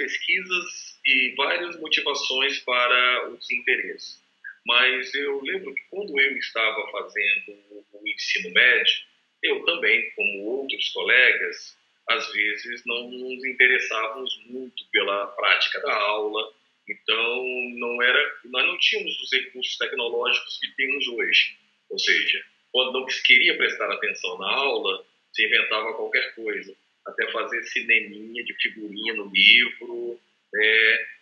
pesquisas e várias motivações para o desinteresse. Mas eu lembro que quando eu estava fazendo o ensino médio, eu também, como outros colegas, às vezes não nos interessávamos muito pela prática da aula. Então, nós não tínhamos os recursos tecnológicos que temos hoje. Ou seja, quando não se queria prestar atenção na aula, se inventava qualquer coisa. Até fazer cineminha de figurinha no livro,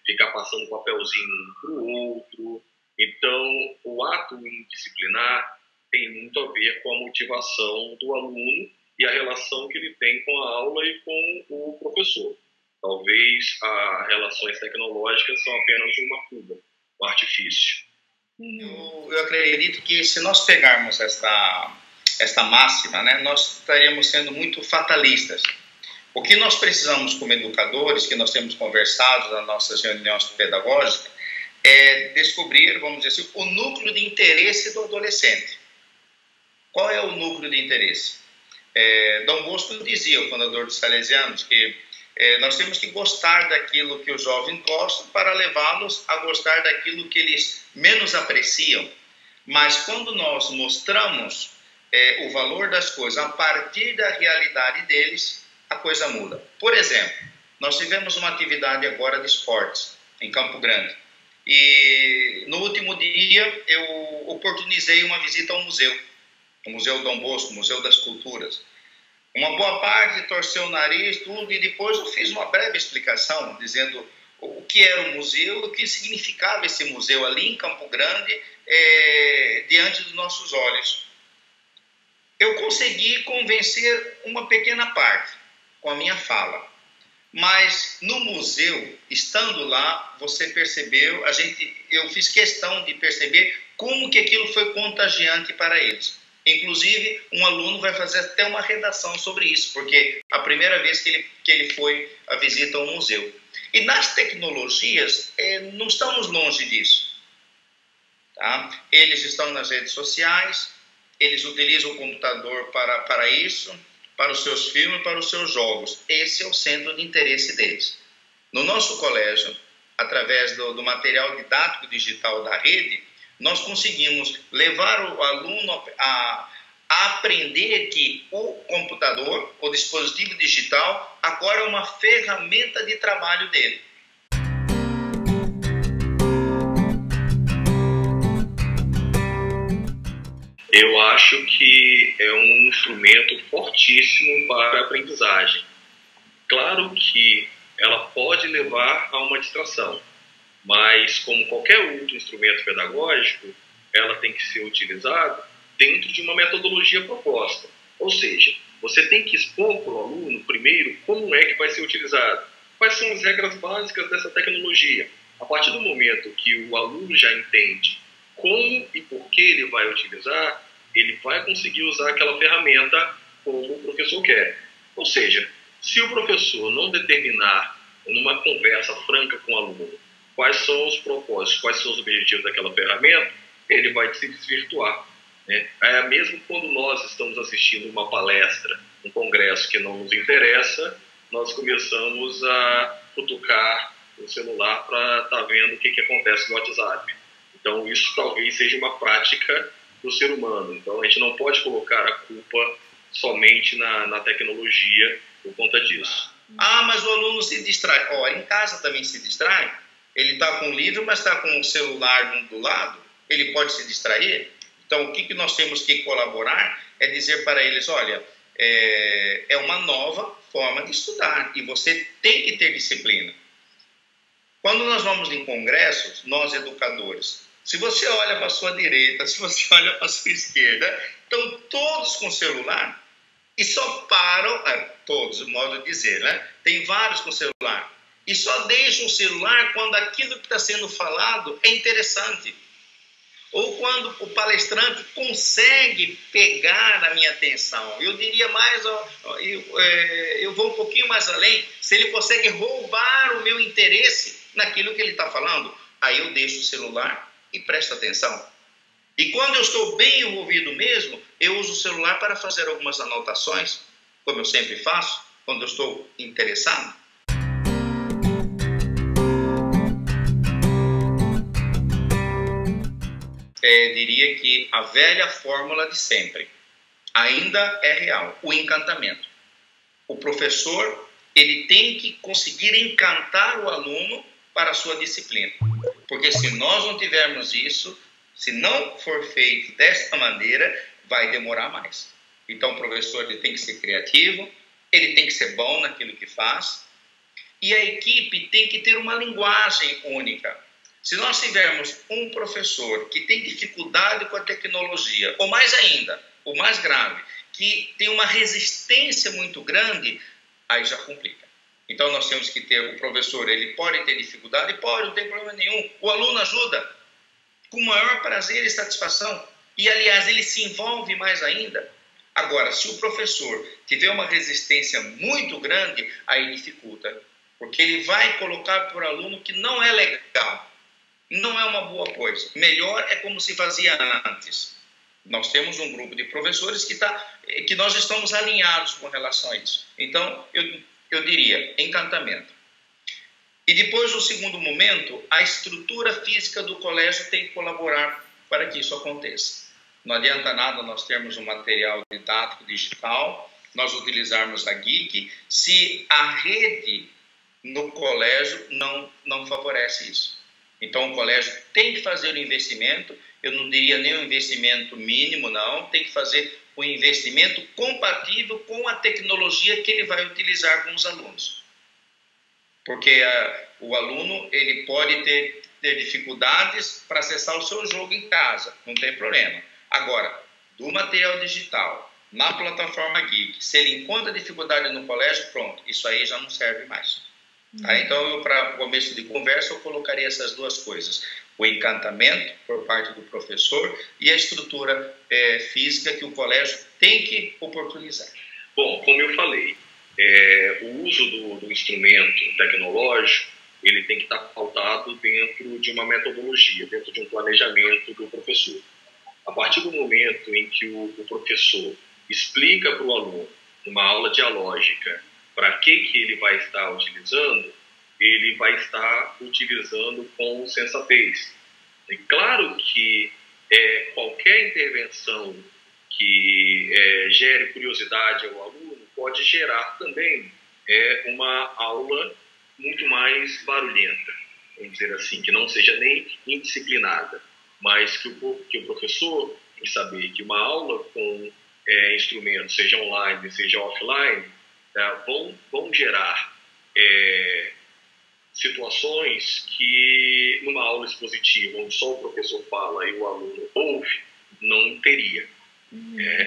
ficar passando papelzinho um para o outro. Então, o ato indisciplinar tem muito a ver com a motivação do aluno e a relação que ele tem com a aula e com o professor. Talvez as relações tecnológicas são apenas uma fuga, um artifício. Eu acredito que se nós pegarmos esta máxima, né, nós estaríamos sendo muito fatalistas. O que nós precisamos como educadores, que nós temos conversado nas nossas reuniões pedagógicas, é descobrir, vamos dizer assim, o núcleo de interesse do adolescente. Qual é o núcleo de interesse? Dom Bosco dizia, o fundador dos Salesianos, que nós temos que gostar daquilo que os jovens gostam para levá-los a gostar daquilo que eles menos apreciam. Mas quando nós mostramos o valor das coisas a partir da realidade deles, a coisa muda. Por exemplo, nós tivemos uma atividade agora de esportes em Campo Grande. E no último dia eu oportunizei uma visita ao museu. O Museu Dom Bosco, o Museu das Culturas. Uma boa parte torceu o nariz, tudo, e depois eu fiz uma breve explicação, dizendo o que era o museu, o que significava esse museu ali em Campo Grande, diante dos nossos olhos. Eu consegui convencer uma pequena parte com a minha fala, mas no museu, estando lá, você percebeu, eu fiz questão de perceber como que aquilo foi contagiante para eles. Inclusive, um aluno vai fazer até uma redação sobre isso, porque a primeira vez que ele foi à visita ao museu. E nas tecnologias, não estamos longe disso. Tá? Eles estão nas redes sociais, eles utilizam o computador para isso, para os seus filmes, para os seus jogos. Esse é o centro de interesse deles. No nosso colégio, através do material didático digital da rede, nós conseguimos levar o aluno a aprender que o computador, o dispositivo digital, agora é uma ferramenta de trabalho dele. Eu acho que é um instrumento fortíssimo para a aprendizagem. Claro que ela pode levar a uma distração, mas como qualquer outro instrumento pedagógico, ela tem que ser utilizada dentro de uma metodologia proposta. Ou seja, você tem que expor para o aluno, primeiro, como é que vai ser utilizado. Quais são as regras básicas dessa tecnologia. A partir do momento que o aluno já entende como e por que ele vai utilizar, ele vai conseguir usar aquela ferramenta como o professor quer. Ou seja, se o professor não determinar numa conversa franca com o aluno quais são os propósitos, quais são os objetivos daquela ferramenta, ele vai se desvirtuar. Né? Mesmo quando nós estamos assistindo uma palestra, um congresso que não nos interessa, nós começamos a cutucar o celular para estar vendo o que acontece no WhatsApp. Então, isso talvez seja uma prática do ser humano. Então, a gente não pode colocar a culpa somente na tecnologia por conta disso. Mas o aluno se distrai. Em casa também se distrai. Ele está com o livro, mas está com o celular do lado. Ele pode se distrair. Então, o que nós temos que colaborar é dizer para eles, olha, é uma nova forma de estudar e você tem que ter disciplina. Quando nós vamos em congressos, nós educadores, se você olha para a sua direita, se você olha para a sua esquerda, estão todos com celular e só param, todos, o modo de dizer, né? Tem vários com celular. E só deixam o celular quando aquilo que está sendo falado é interessante. Ou quando o palestrante consegue pegar a minha atenção. Eu diria mais, eu vou um pouquinho mais além, se ele consegue roubar o meu interesse naquilo que ele está falando, aí eu deixo o celular e presto atenção. E quando eu estou bem envolvido mesmo, eu uso o celular para fazer algumas anotações, como eu sempre faço, quando eu estou interessado. diria que a velha fórmula de sempre ainda é real, o encantamento. O professor, ele tem que conseguir encantar o aluno para a sua disciplina. Porque se nós não tivermos isso, se não for feito desta maneira, vai demorar mais. Então, o professor, ele tem que ser criativo, ele tem que ser bom naquilo que faz, e a equipe tem que ter uma linguagem única. Se nós tivermos um professor que tem dificuldade com a tecnologia, ou mais ainda, o mais grave, que tem uma resistência muito grande, aí já complica. Então, nós temos que ter, o professor, ele pode ter dificuldade? Pode, não tem problema nenhum. O aluno ajuda com o maior prazer e satisfação. E, aliás, ele se envolve mais ainda. Agora, se o professor tiver uma resistência muito grande, aí dificulta. Porque ele vai colocar para o aluno que não é legal. Não é uma boa coisa. Melhor é como se fazia antes. Nós temos um grupo de professores que nós estamos alinhados com relação a isso. Então, eu diria, encantamento. E depois, no segundo momento, a estrutura física do colégio tem que colaborar para que isso aconteça. Não adianta nada nós termos um material didático digital, nós utilizarmos a Geek, se a rede no colégio não favorece isso. Então, o colégio tem que fazer o investimento, eu não diria nem um investimento mínimo, não, tem que fazer um investimento compatível com a tecnologia que ele vai utilizar com os alunos. Porque o aluno, ele pode ter dificuldades para acessar o seu jogo em casa, não tem problema. Agora, do material digital, na plataforma Geek, se ele encontra dificuldade no colégio, pronto, isso aí já não serve mais. Tá? Então, para começo de conversa, eu colocaria essas duas coisas. O encantamento por parte do professor e a estrutura física que o colégio tem que oportunizar. Bom, como eu falei, o uso do instrumento tecnológico, ele tem que estar pautado dentro de uma metodologia, dentro de um planejamento do professor. A partir do momento em que o professor explica para o aluno, numa aula dialógica, para que ele vai estar utilizando, ele vai estar utilizando com sensatez. É claro que qualquer intervenção que gere curiosidade ao aluno pode gerar também uma aula muito mais barulhenta, vamos dizer assim, que não seja nem indisciplinada, mas que o professor tem que saber que uma aula com instrumentos, seja online, seja offline, vão gerar situações que numa aula expositiva, onde só o professor fala e o aluno ouve, não teria.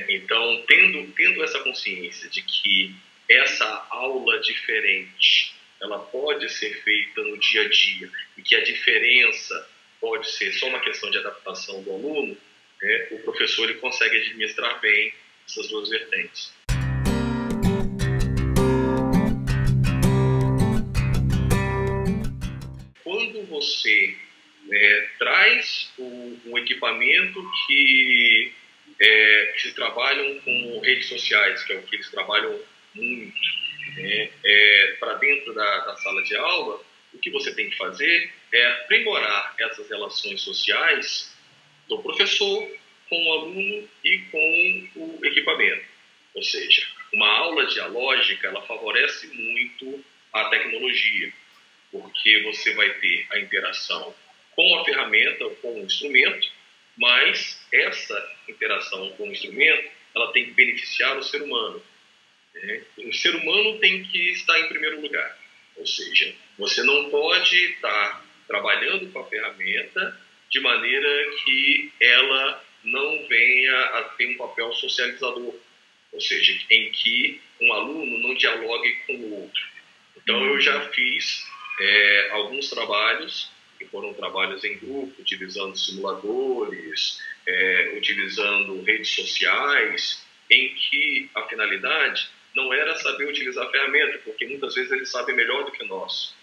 Então, tendo essa consciência de que essa aula diferente, ela pode ser feita no dia a dia e que a diferença pode ser só uma questão de adaptação do aluno, o professor ele consegue administrar bem essas duas vertentes. Quando você traz um equipamento que se trabalham com redes sociais, que é o que eles trabalham muito, para dentro da sala de aula, o que você tem que fazer é aprimorar essas relações sociais do professor com o aluno e com o equipamento. Ou seja, uma aula dialógica, ela favorece muito a tecnologia, porque você vai ter a interação com a ferramenta, com o instrumento, mas essa interação com o instrumento, ela tem que beneficiar o ser humano. O ser humano tem que estar em primeiro lugar. Ou seja, você não pode estar trabalhando com a ferramenta de maneira que ela não venha a ter um papel socializador. Ou seja, em que um aluno não dialogue com o outro. Então, eu já fiz alguns trabalhos, que foram trabalhos em grupo, utilizando simuladores, utilizando redes sociais, em que a finalidade não era saber utilizar a ferramenta, porque muitas vezes eles sabem melhor do que nós.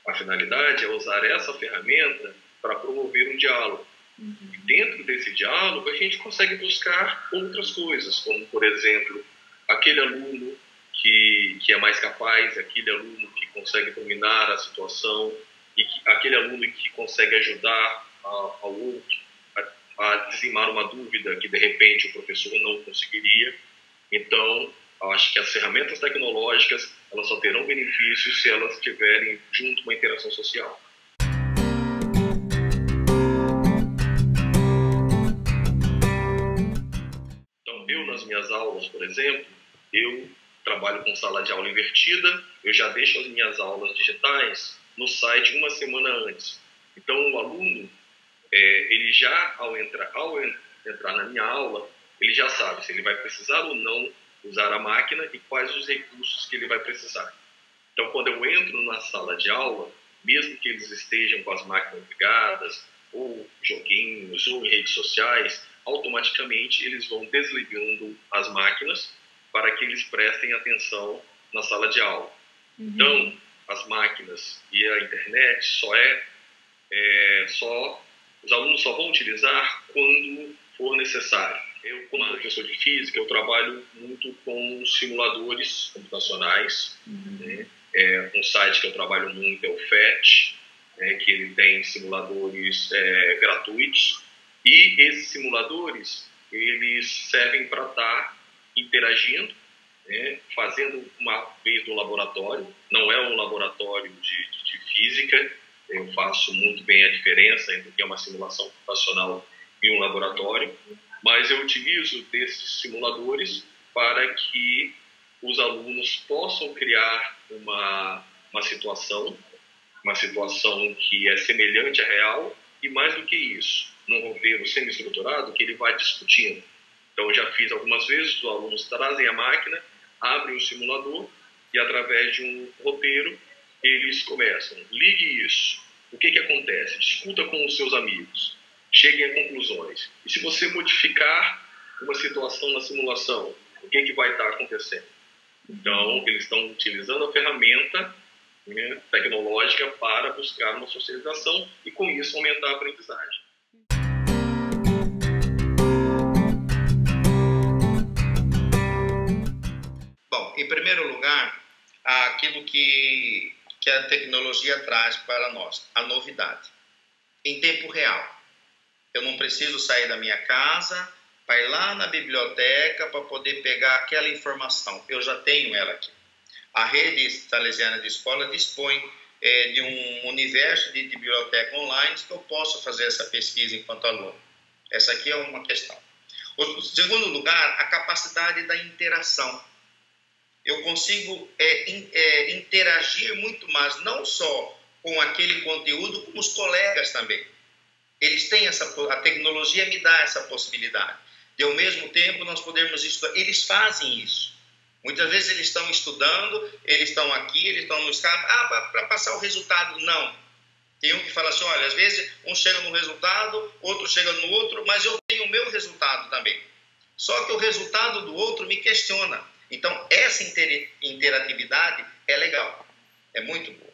A finalidade é usar essa ferramenta para promover um diálogo. E dentro desse diálogo, a gente consegue buscar outras coisas, como, por exemplo, aquele aluno que é mais capaz, aquele aluno que consegue dominar a situação, e aquele aluno que consegue ajudar ao outro. a dizimar uma dúvida que de repente o professor não conseguiria. Então, acho que as ferramentas tecnológicas, elas só terão benefícios se elas tiverem junto uma interação social. Então, eu nas minhas aulas, por exemplo, eu trabalho com sala de aula invertida, eu já deixo as minhas aulas digitais no site uma semana antes. Então, o aluno, ele já, ao entrar na minha aula, ele já sabe se ele vai precisar ou não usar a máquina e quais os recursos que ele vai precisar. Então, quando eu entro na sala de aula, mesmo que eles estejam com as máquinas ligadas, ou joguinhos, ou em redes sociais, automaticamente eles vão desligando as máquinas para que eles prestem atenção na sala de aula. Então, as máquinas e a internet os alunos só vão utilizar quando for necessário. Eu, como professor de física, eu trabalho muito com simuladores computacionais. Né? Um site que eu trabalho muito é o PhET, que ele tem simuladores gratuitos. E esses simuladores, eles servem para estar interagindo, fazendo uma vez no laboratório. Não é um laboratório de física. Eu faço muito bem a diferença entre o que é uma simulação computacional e um laboratório, mas eu utilizo desses simuladores para que os alunos possam criar uma situação que é semelhante à real e, mais do que isso, num roteiro semi-estruturado que ele vai discutindo. Então, eu já fiz algumas vezes, os alunos trazem a máquina, abrem o simulador e, através de um roteiro, eles começam, ligue isso, o que acontece? Discuta com os seus amigos, cheguem a conclusões. E se você modificar uma situação na simulação, o que vai estar acontecendo? Então, eles estão utilizando a ferramenta tecnológica para buscar uma socialização e, com isso, aumentar a aprendizagem. Bom, em primeiro lugar, aquilo que a tecnologia traz para nós, a novidade. Em tempo real. Eu não preciso sair da minha casa para ir lá na biblioteca para poder pegar aquela informação. Eu já tenho ela aqui. A rede salesiana de escola dispõe de um universo de biblioteca online que eu posso fazer essa pesquisa enquanto aluno. Essa aqui é uma questão. O segundo lugar, a capacidade da interação. Eu consigo interagir muito mais, não só com aquele conteúdo, como os colegas também. Eles têm a tecnologia me dá essa possibilidade. E, ao mesmo tempo, nós podemos estudar. Eles fazem isso. Muitas vezes eles estão estudando, eles estão aqui, eles estão no Skype. Para passar o resultado, não. Tem um que fala assim, olha, às vezes um chega no resultado, outro chega no outro, mas eu tenho o meu resultado também. Só que o resultado do outro me questiona. Então, essa interatividade é legal, é muito boa.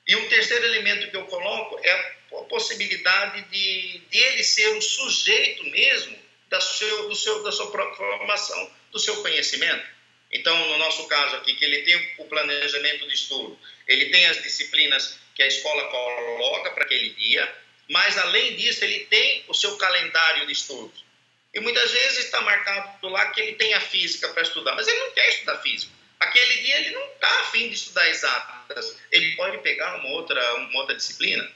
E um terceiro elemento que eu coloco é a possibilidade de ele ser o sujeito mesmo da sua própria formação, do seu conhecimento. Então, no nosso caso aqui, que ele tem o planejamento de estudo, ele tem as disciplinas que a escola coloca para aquele dia, mas, além disso, ele tem o seu calendário de estudos. E muitas vezes está marcado lá que ele tem a física para estudar, mas ele não quer estudar física. Aquele dia ele não está afim de estudar exatas. Ele pode pegar uma outra disciplina.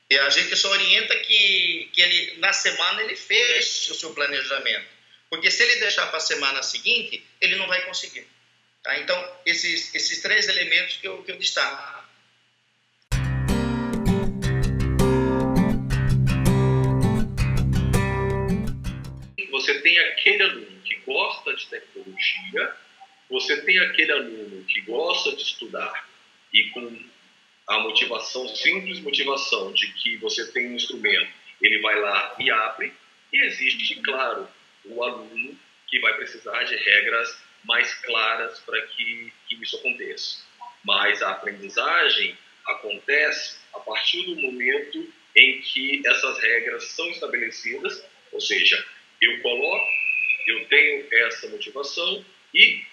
E a gente só orienta que ele, na semana ele feche o seu planejamento. Porque se ele deixar para a semana seguinte, ele não vai conseguir. Tá? Então, esses três elementos que eu destaco. Você tem aquele aluno que gosta de tecnologia, você tem aquele aluno que gosta de estudar e com a motivação, simples motivação de que você tem um instrumento, ele vai lá e abre, e existe, claro, o aluno que vai precisar de regras mais claras para que isso aconteça. Mas a aprendizagem acontece a partir do momento em que essas regras são estabelecidas, ou seja, eu coloco, eu tenho essa motivação e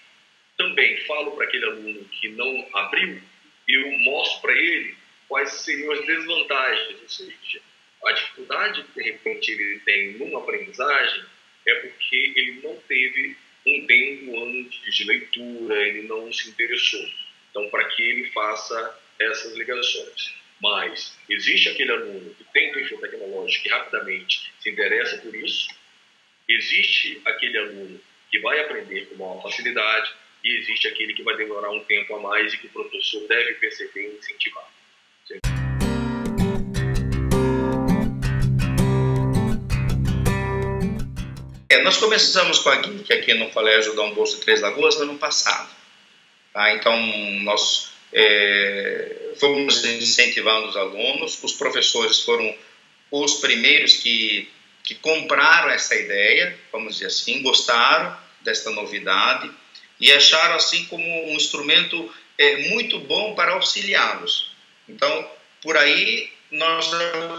também falo para aquele aluno que não abriu, eu mostro para ele quais seriam as desvantagens, ou seja, A dificuldade que, de repente, ele tem numa aprendizagem é porque ele não teve um tempo antes de leitura, ele não se interessou. Então, para que ele faça essas ligações. Mas existe aquele aluno que tem perfil tecnológico que rapidamente se interessa por isso, existe aquele aluno que vai aprender com maior facilidade e existe aquele que vai demorar um tempo a mais e que o professor deve perceber e incentivar. Nós começamos com a GEEK aqui no Colégio Dom Bosco de Três Lagoas no ano passado. Tá? Então, nós fomos incentivando os alunos, os professores foram os primeiros que compraram essa ideia, vamos dizer assim, gostaram desta novidade e acharam assim como um instrumento muito bom para auxiliá-los. Então, por aí, nós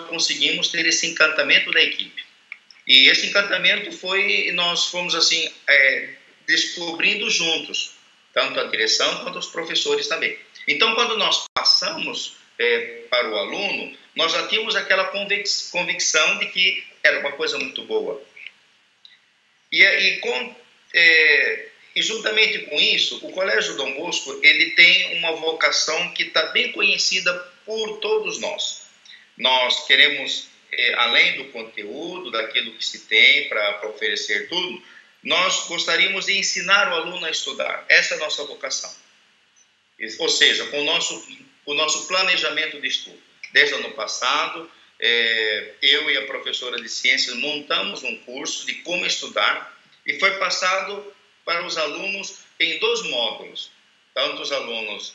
conseguimos ter esse encantamento da equipe. E esse encantamento nós fomos assim, descobrindo juntos, tanto a direção quanto os professores também. Então, quando nós passamos para o aluno, nós já tínhamos aquela convicção de que era uma coisa muito boa. E juntamente com isso, o Colégio Dom Bosco ele tem uma vocação que está bem conhecida por todos nós. Nós queremos, além do conteúdo, daquilo que se tem para oferecer tudo, nós gostaríamos de ensinar o aluno a estudar. Essa é a nossa vocação. Ou seja, com o nosso planejamento de estudo. Desde o ano passado, eu e a professora de ciências montamos um curso de como estudar e foi passado para os alunos em 2 módulos, tanto os alunos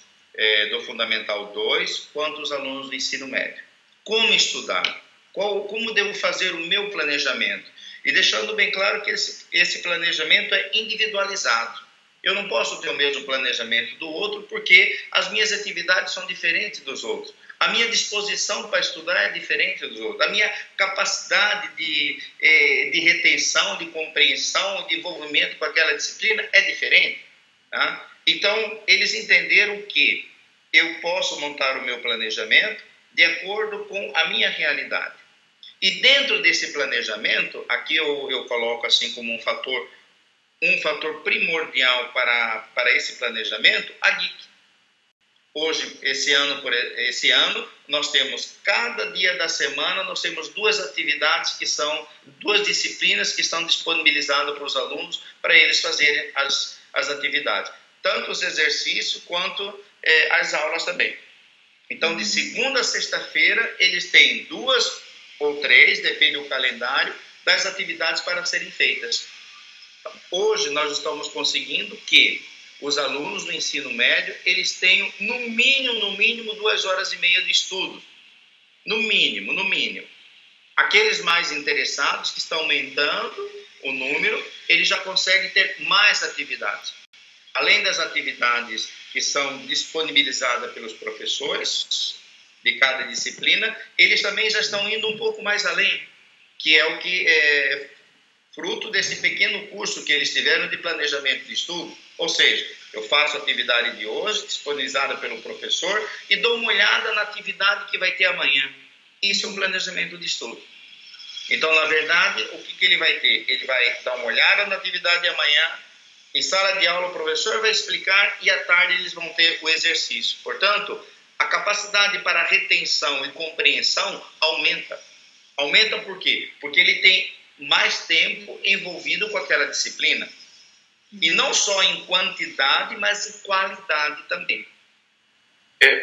do Fundamental 2 quanto os alunos do ensino médio. Como estudar? Como devo fazer o meu planejamento? E deixando bem claro que esse planejamento é individualizado. Eu não posso ter o mesmo planejamento do outro porque as minhas atividades são diferentes dos outros. A minha disposição para estudar é diferente dos outros. A minha capacidade de retenção, de compreensão, de envolvimento com aquela disciplina é diferente. Tá? Então, eles entenderam que eu posso montar o meu planejamento de acordo com a minha realidade. E dentro desse planejamento, aqui eu coloco assim como um fator primordial para esse planejamento, a GEEK. Hoje, esse ano, nós temos, cada dia da semana, nós temos 2 atividades que são 2 disciplinas que estão disponibilizadas para os alunos, para eles fazerem as atividades. Tanto os exercícios quanto as aulas também. Então, de segunda a sexta-feira, eles têm 2 ou 3, depende do calendário, das atividades para serem feitas. Hoje, nós estamos conseguindo que os alunos do ensino médio, eles tenham no mínimo 2 horas e meia de estudo. No mínimo. Aqueles mais interessados, que estão aumentando o número, eles já conseguem ter mais atividades. Além das atividades que são disponibilizadas pelos professores de cada disciplina, eles também já estão indo um pouco mais além, que é o que é fruto desse pequeno curso que eles tiveram de planejamento de estudo. Ou seja, eu faço a atividade de hoje, disponibilizada pelo professor, e dou uma olhada na atividade que vai ter amanhã. Isso é um planejamento de estudo. Então, na verdade, o que ele vai ter? Ele vai dar uma olhada na atividade de amanhã, em sala de aula o professor vai explicar e à tarde eles vão ter o exercício. Portanto, a capacidade para retenção e compreensão aumenta. Aumenta por quê? Porque ele tem mais tempo envolvido com aquela disciplina. E não só em quantidade, mas em qualidade também.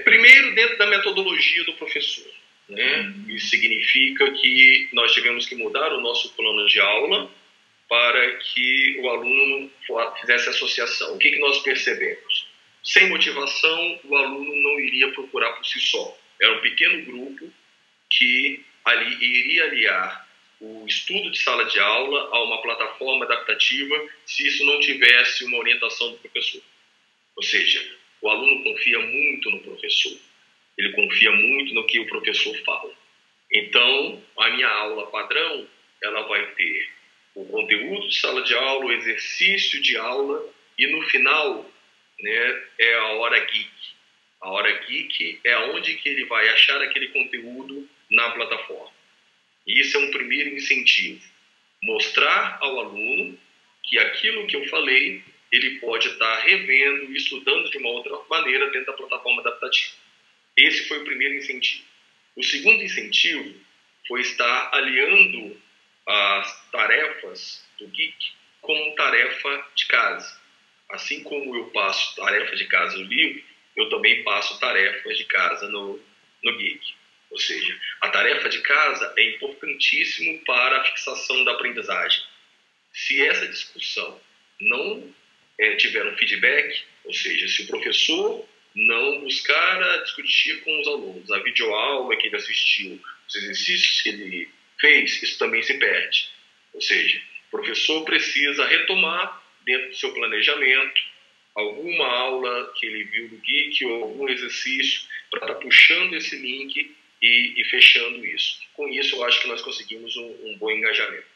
Primeiro, dentro da metodologia do professor. Né? Isso significa que nós tivemos que mudar o nosso plano de aula para que o aluno fizesse associação. O que nós percebemos? Sem motivação, o aluno não iria procurar por si só. Era um pequeno grupo que iria aliar o estudo de sala de aula a uma plataforma adaptativa se isso não tivesse uma orientação do professor. Ou seja, o aluno confia muito no professor. Ele confia muito no que o professor fala. Então, a minha aula padrão, ela vai ter o conteúdo de sala de aula, o exercício de aula e no final, né, é a hora geek. A hora geek é onde que ele vai achar aquele conteúdo na plataforma. E isso é um primeiro incentivo. Mostrar ao aluno que aquilo que eu falei, ele pode estar revendo e estudando de uma outra maneira dentro da plataforma adaptativa. Esse foi o primeiro incentivo. O segundo incentivo foi estar aliando as tarefas do Geek com tarefa de casa. Assim como eu passo tarefa de casa no livro, eu também passo tarefas de casa no Geek. Ou seja, a tarefa de casa é importantíssimo para a fixação da aprendizagem. Se essa discussão não tiver um feedback, ou seja, se o professor não buscar discutir com os alunos a videoaula que ele assistiu, os exercícios que ele fez, isso também se perde. Ou seja, o professor precisa retomar dentro do seu planejamento alguma aula que ele viu no Geek ou algum exercício para estar puxando esse link e fechando isso. Com isso, eu acho que nós conseguimos um bom engajamento.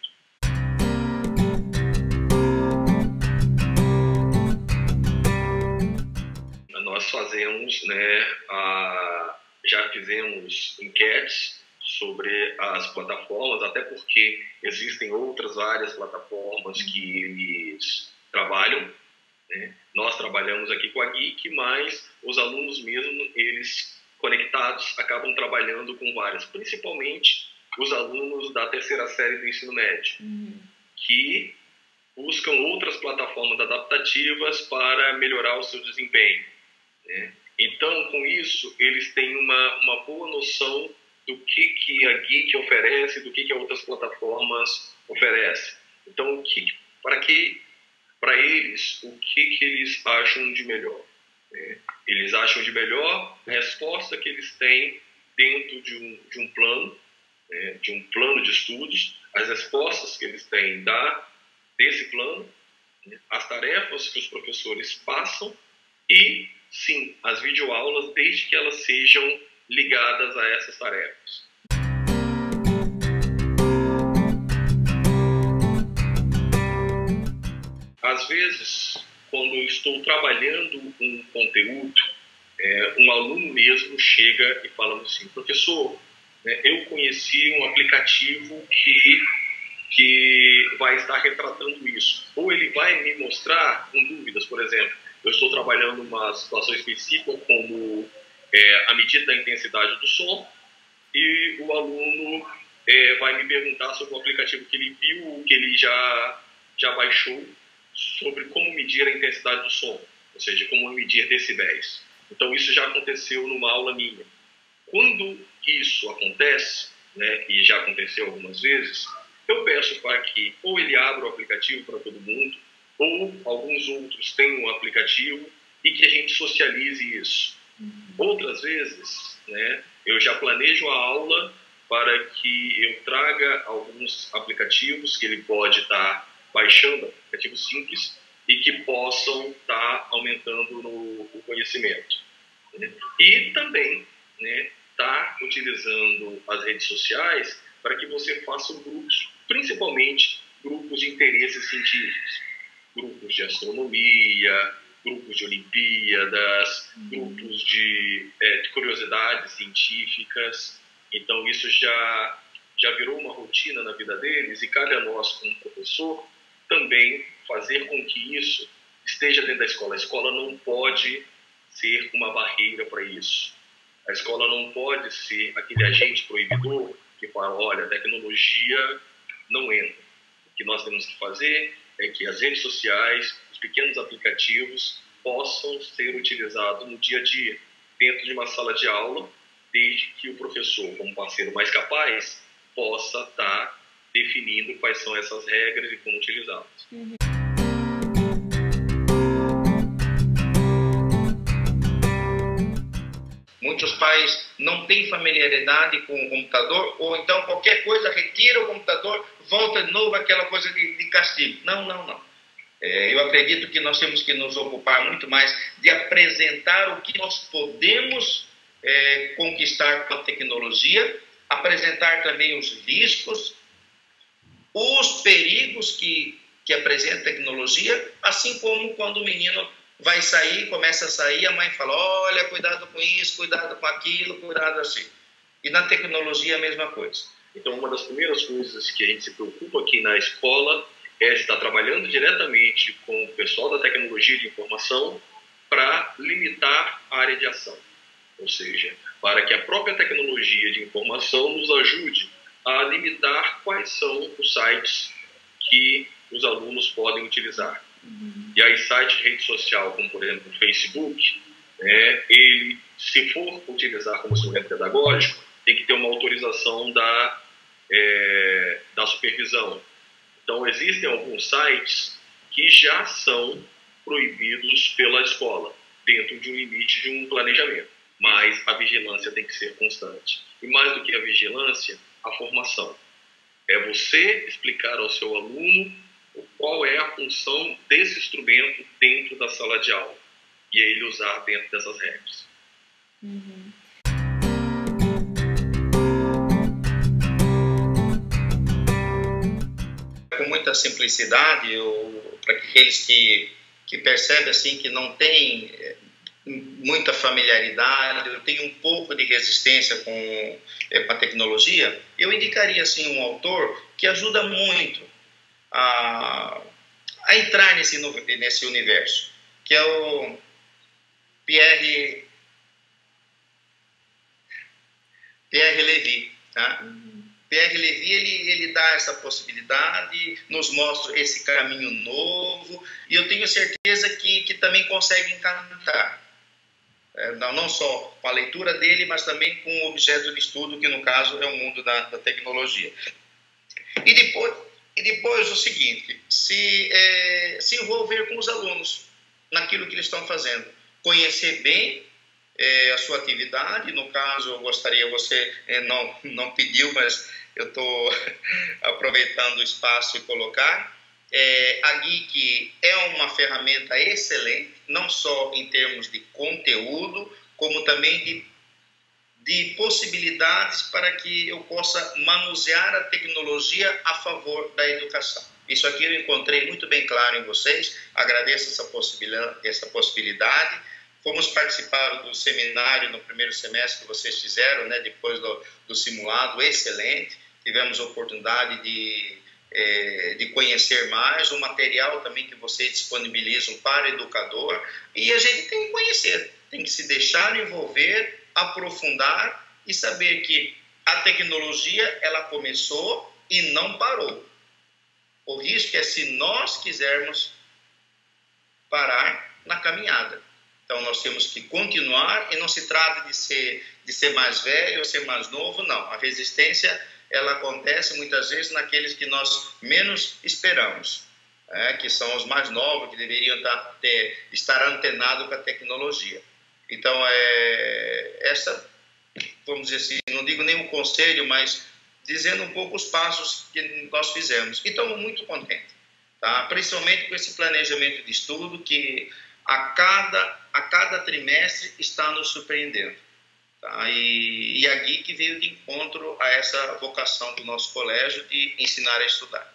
Nós fazemos, já fizemos enquetes sobre as plataformas, até porque existem outras várias plataformas que eles trabalham. Nós trabalhamos aqui com a Geek, mas os alunos mesmo, eles conectados, acabam trabalhando com várias, principalmente os alunos da terceira série do ensino médio, que buscam outras plataformas adaptativas para melhorar o seu desempenho. Então, com isso, eles têm uma boa noção do que a Geek oferece, do que outras plataformas oferecem. Então, para eles, o que eles acham de melhor? Eles acham de melhor a resposta que eles têm dentro de um plano, de um plano de estudos, as respostas que eles têm desse plano, as tarefas que os professores passam e, sim, as videoaulas, desde que elas sejam ligadas a essas tarefas. Às vezes, quando eu estou trabalhando um conteúdo, um aluno mesmo chega e fala assim: professor, eu conheci um aplicativo que vai estar retratando isso. Ou ele vai me mostrar com dúvidas, por exemplo, eu estou trabalhando uma situação específica como a medida da intensidade do som, e o aluno vai me perguntar sobre o aplicativo que ele viu, que ele já baixou, sobre como medir a intensidade do som, ou seja, como medir decibéis. Então, isso já aconteceu numa aula minha. Quando isso acontece, e já aconteceu algumas vezes, eu peço para que ou ele abra o aplicativo para todo mundo, ou alguns outros tenham um aplicativo e que a gente socialize isso. Outras vezes, eu já planejo a aula para que eu traga alguns aplicativos que ele pode estar baixando, aplicativos simples, e que possam estar aumentando o conhecimento. E também estar utilizando as redes sociais para que você faça grupos, principalmente grupos de interesses científicos, grupos de astronomia, grupos de Olimpíadas, grupos de curiosidades científicas. Então, isso já virou uma rotina na vida deles, e cabe a nós, como professor, também fazer com que isso esteja dentro da escola. A escola não pode ser uma barreira para isso. A escola não pode ser aquele agente proibidor que fala: olha, a tecnologia não entra. O que nós temos que fazer é que as redes sociais, os pequenos aplicativos, possam ser utilizados no dia a dia, dentro de uma sala de aula, desde que o professor, como parceiro mais capaz, possa estar definindo quais são essas regras e como utilizá-las. Muitos pais não têm familiaridade com o computador, ou então qualquer coisa, retira o computador, volta de novo aquela coisa de castigo. Não. Eu acredito que nós temos que nos ocupar muito mais de apresentar o que nós podemos conquistar com a tecnologia, apresentar também os riscos, os perigos que apresenta a tecnologia, assim como quando o menino vai sair, começa a sair, a mãe fala: olha, cuidado com isso, cuidado com aquilo, cuidado assim. E na tecnologia a mesma coisa. Então, uma das primeiras coisas que a gente se preocupa aqui na escola é estar trabalhando diretamente com o pessoal da tecnologia de informação para limitar a área de ação. Ou seja, para que a própria tecnologia de informação nos ajude a limitar quais são os sites que os alunos podem utilizar. E aí, site de rede social, como por exemplo o Facebook, ele, se for utilizar como instrumento pedagógico, tem que ter uma autorização da supervisão. Então, existem alguns sites que já são proibidos pela escola, dentro de um limite de um planejamento. Mas a vigilância tem que ser constante. E mais do que a vigilância, a formação. É você explicar ao seu aluno qual é a função desse instrumento dentro da sala de aula. E ele usar dentro dessas regras. Uhum. Com muita simplicidade, para aqueles que percebem assim, que não tem muita familiaridade, eu tenho um pouco de resistência com a tecnologia, eu indicaria assim, um autor que ajuda muito a entrar nesse universo, que é o Pierre Levy, tá? Pierre Levy, ele dá essa possibilidade, nos mostra esse caminho novo, e eu tenho certeza que também consegue encantar. Não só com a leitura dele, mas também com o objeto de estudo, que no caso é o mundo da tecnologia. E depois o seguinte, se envolver com os alunos naquilo que eles estão fazendo, conhecer bem a sua atividade. No caso, eu gostaria, você não pediu, mas eu estou aproveitando o espaço e colocar. A Geek é uma ferramenta excelente, não só em termos de conteúdo, como também de possibilidades para que eu possa manusear a tecnologia a favor da educação. Isso aqui eu encontrei muito bem claro em vocês, agradeço essa possibilidade. Fomos participar do seminário no primeiro semestre que vocês fizeram, né, depois do simulado, excelente. Tivemos a oportunidade de conhecer mais o material também que vocês disponibilizam para o educador. E a gente tem que conhecer, tem que se deixar envolver, aprofundar e saber que a tecnologia ela começou e não parou. O risco é se nós quisermos parar na caminhada. Então, nós temos que continuar, e não se trata de ser mais velho ou ser mais novo, não. A resistência, ela acontece muitas vezes naqueles que nós menos esperamos, que são os mais novos, que deveriam estar antenados com a tecnologia. Então, vamos dizer assim, não digo nem um conselho, mas dizendo um pouco os passos que nós fizemos. E estamos muito contentes, tá? Principalmente com esse planejamento de estudo que a cada trimestre está nos surpreendendo. Tá? E a Geek veio de encontro a essa vocação do nosso colégio de ensinar a estudar.